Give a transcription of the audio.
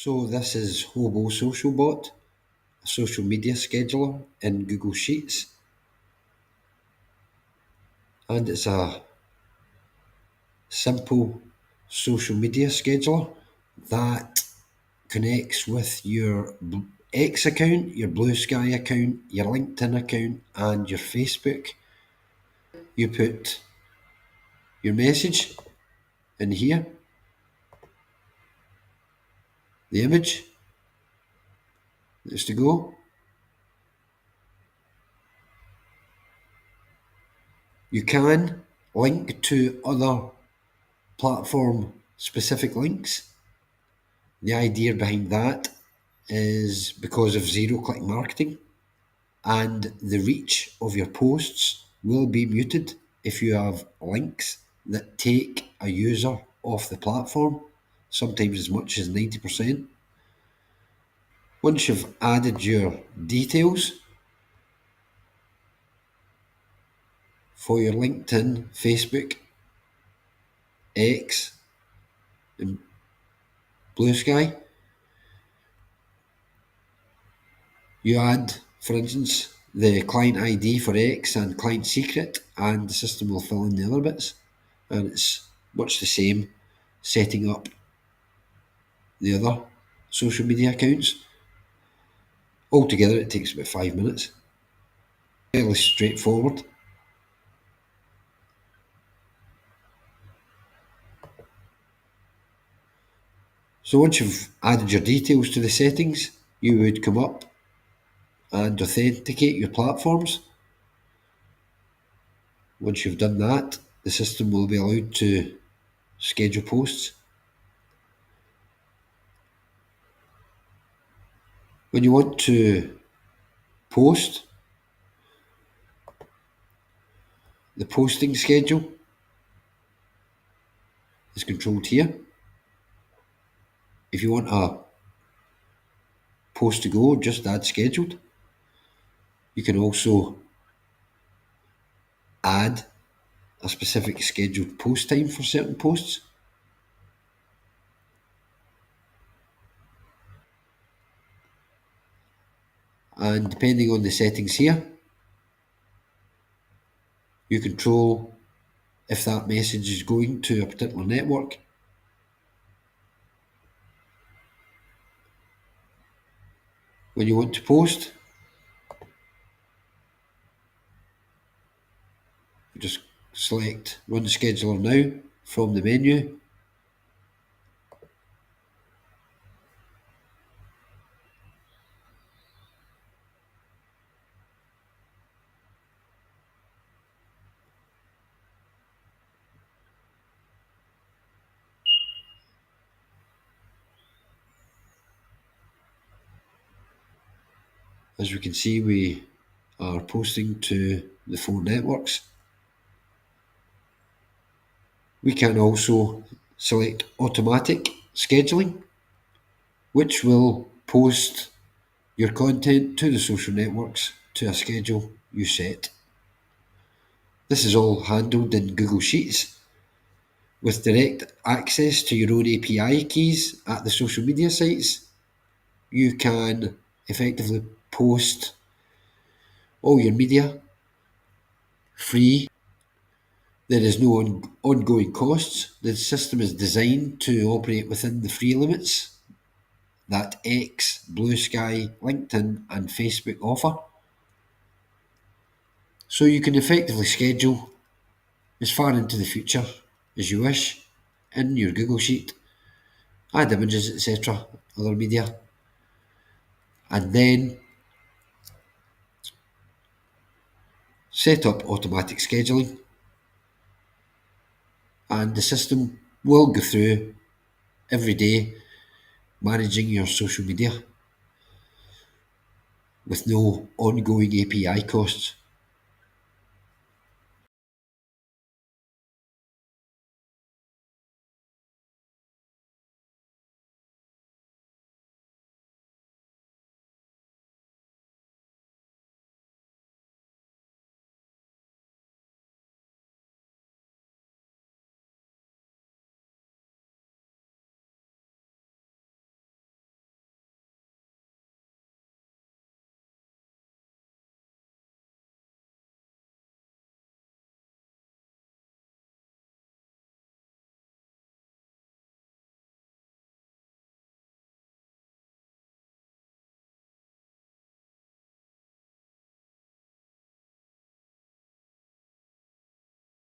So this is Hobo Socialbot, a social media scheduler in Google Sheets, and it's a simple social media scheduler that connects with your X account, your Blue Sky account, your LinkedIn account, and your Facebook. You put your message in here, the image that's to go. You can link to other platform specific links. The idea behind that is because of zero-click marketing, and the reach of your posts will be muted if you have links that take a user off the platform, sometimes as much as 90%. Once you've added your details for your LinkedIn, Facebook, X, and Blue Sky, you add, for instance, the client ID for X and client secret, and the system will fill in the other bits. And it's much the same setting up the other social media accounts. Altogether, it takes about 5 minutes. Fairly straightforward. So once you've added your details to the settings, you would come up and authenticate your platforms. Once you've done that, the system will be allowed to schedule posts. When you want to post, the posting schedule is controlled here. If you want a post to go, just add scheduled. You can also add a specific scheduled post time for certain posts. And depending on the settings here, you control if that message is going to a particular network. When you want to post, you just select Run Scheduler Now from the menu. As we can see, we are posting to the 4 networks. We can also select automatic scheduling, which will post your content to the social networks to a schedule you set. This is all handled in Google Sheets with direct access to your own API keys at the social media sites. You can effectively post all your media free. There is no ongoing costs. The system is designed to operate within the free limits that X, Blue Sky, LinkedIn, and Facebook offer. So you can effectively schedule as far into the future as you wish in your Google Sheet, add images, etc., other media, and then set up automatic scheduling, and the system will go through every day managing your social media with no ongoing API costs.